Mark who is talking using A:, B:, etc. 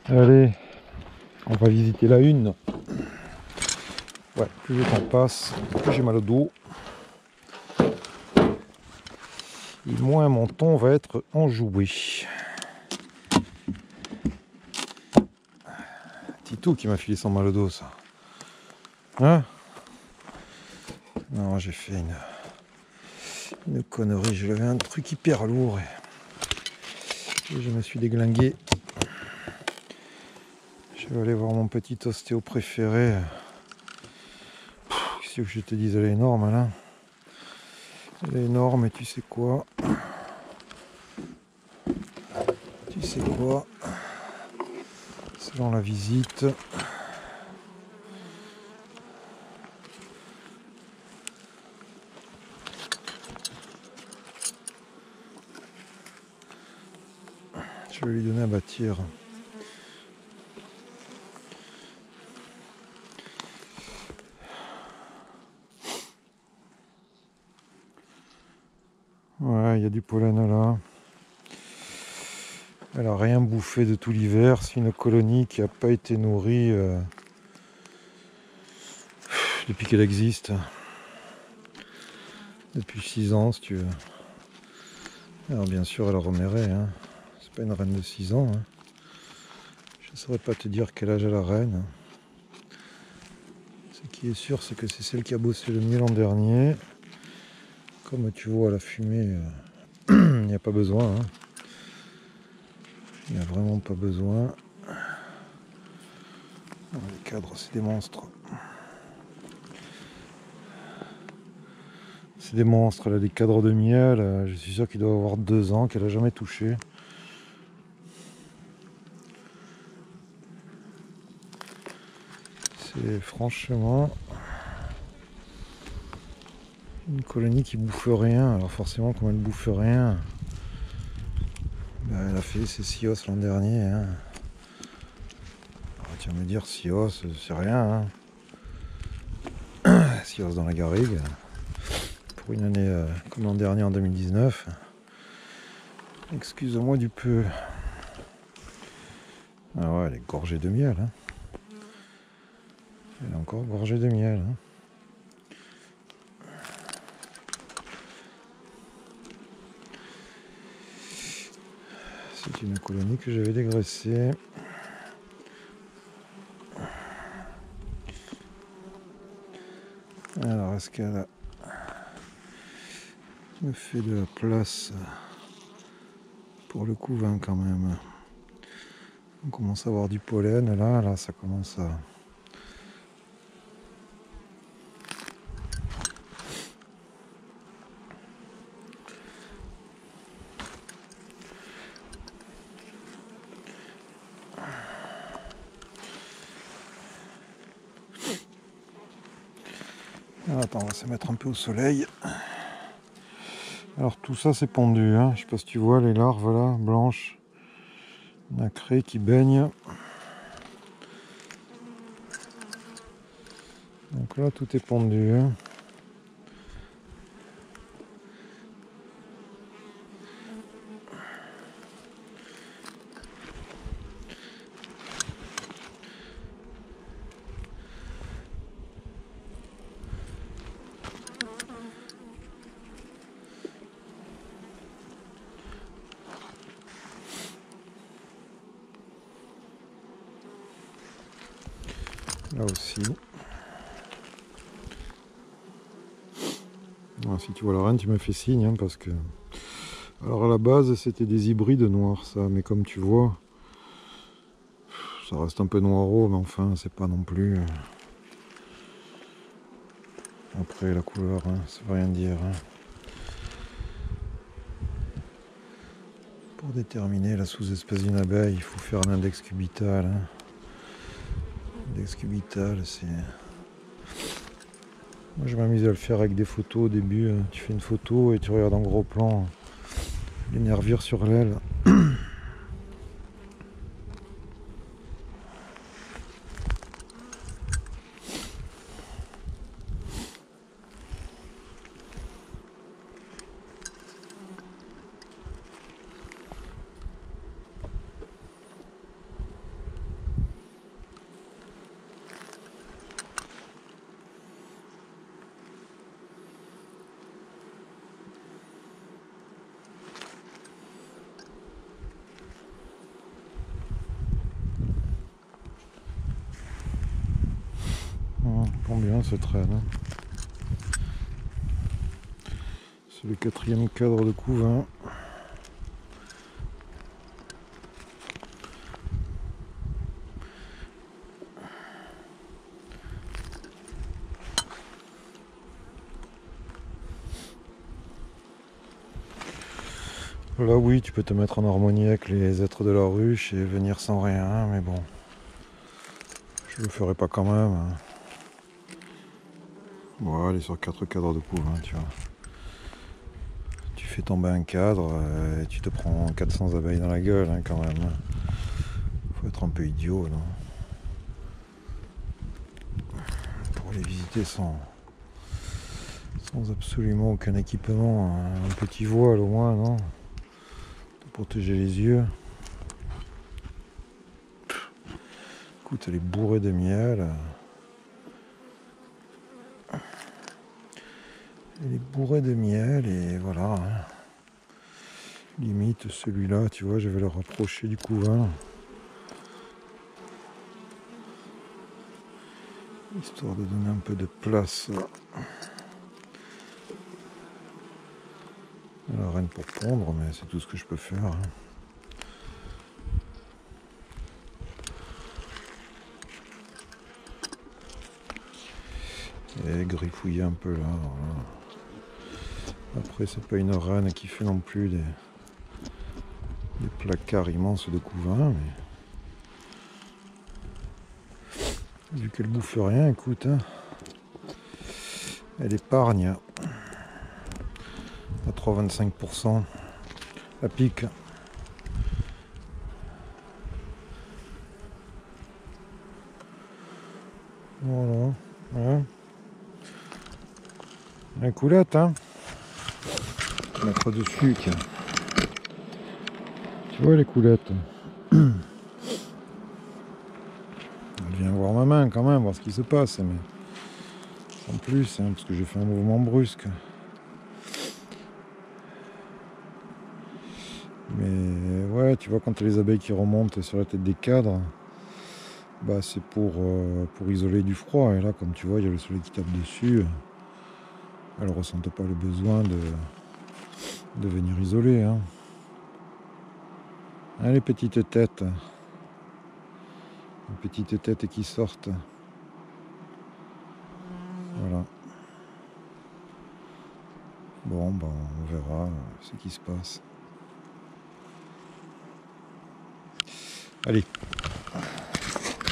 A: Allez, on va visiter la une. Ouais, plus le temps passe, plus j'ai mal au dos. Et moins mon ton va être enjoué. Titou qui m'a filé son mal au dos, ça. Hein? Non, j'ai fait une connerie. J'ai levé un truc hyper lourd et je me suis déglingué. Je vais aller voir mon petit ostéo préféré. Qu'est-ce que je te dise, elle est énorme là. Elle est énorme et tu sais quoi? Tu sais quoi? Selon la visite, je vais lui donner à bâtir. Ouais, il y a du pollen là. Elle a rien bouffé de tout l'hiver. C'est une colonie qui n'a pas été nourrie depuis qu'elle existe. Depuis 6 ans, si tu veux. Alors bien sûr, elle a reméré. Hein. C'est pas une reine de 6 ans. Hein. Je ne saurais pas te dire quel âge a la reine. Ce qui est sûr, c'est que c'est celle qui a bossé le mieux l'an dernier. Comme tu vois, la fumée, il n'y a pas besoin. Hein. Il n'y a vraiment pas besoin. Les cadres, c'est des monstres. C'est des monstres. Elle a des cadres de miel. Je suis sûr qu'il doit avoir 2 ans, qu'elle n'a jamais touché. C'est franchement une colonie qui bouffe rien. Alors forcément, comme elle bouffe rien, ben, elle a fait ses sios l'an dernier. Hein. Alors, tu vas me dire, sios, c'est rien. Hein. Sios dans la garrigue. Pour une année comme l'an dernier en 2019. Excuse-moi du peu. Ah ouais, elle est gorgée de miel. Hein. Elle est encore gorgée de miel. Hein. C'est une colonie que j'avais dégraissée. Alors, est-ce qu'elle me fait de la place pour le couvain quand même? On commence à avoir du pollen. Là, ça commence à... Attends, on va se mettre un peu au soleil. Alors tout ça c'est pendu, hein. Je sais pas si tu vois les larves là, blanches, nacrées qui baignent. Donc là tout est pendu. Hein. Là aussi. Alors, si tu vois la reine, tu me fais signe, hein, parce que... Alors à la base, c'était des hybrides noirs, ça, mais comme tu vois, ça reste un peu noiro, mais enfin, c'est pas non plus... Après, la couleur, hein, ça veut rien dire. Hein. Pour déterminer la sous-espèce d'une abeille, il faut faire un index cubital. Hein. L'index cubital, c'est... Moi, je m'amuse à le faire avec des photos au début. Hein. Tu fais une photo et tu regardes en gros plan les nervures sur l'aile. Combien se traîne, hein. C'est le 4e cadre de couvain. Là oui, tu peux te mettre en harmonie avec les êtres de la ruche et venir sans rien, mais bon, je le ferai pas quand même, hein. Bon, allez sur 4 cadres de couvain, tu vois. Tu fais tomber un cadre et tu te prends 400 abeilles dans la gueule, hein, quand même. Faut être un peu idiot, non? Pour les visiter sans absolument aucun équipement, un petit voile au moins, non? Pour protéger les yeux. Écoute, elle est bourrée de miel. Elle est bourrée de miel et voilà, hein. Limite celui-là, tu vois, je vais le rapprocher du couvain. Histoire de donner un peu de place à la reine pour pondre, mais c'est tout ce que je peux faire, hein. Et griffouiller un peu là, voilà. Après, c'est pas une reine qui fait non plus des placards immenses de couvain, mais vu qu'elle bouffe rien, écoute, hein, elle épargne à 3,25% à pic. Voilà, hein. La coulette, hein. Mettre dessus, tiens. Tu vois les coulettes. Elle vient voir ma main quand même, voir ce qui se passe, mais en plus, hein, parce que j'ai fait un mouvement brusque. Mais ouais, tu vois, quand tu as les abeilles qui remontent sur la tête des cadres, bah c'est pour isoler du froid. Et là, comme tu vois, il y a le soleil qui tape dessus. Elles ne ressentent pas le besoin de venir isoler, hein. Hein, les petites têtes. Les petites têtes qui sortent. Voilà. Bon, ben, on verra ce qui se passe. Allez.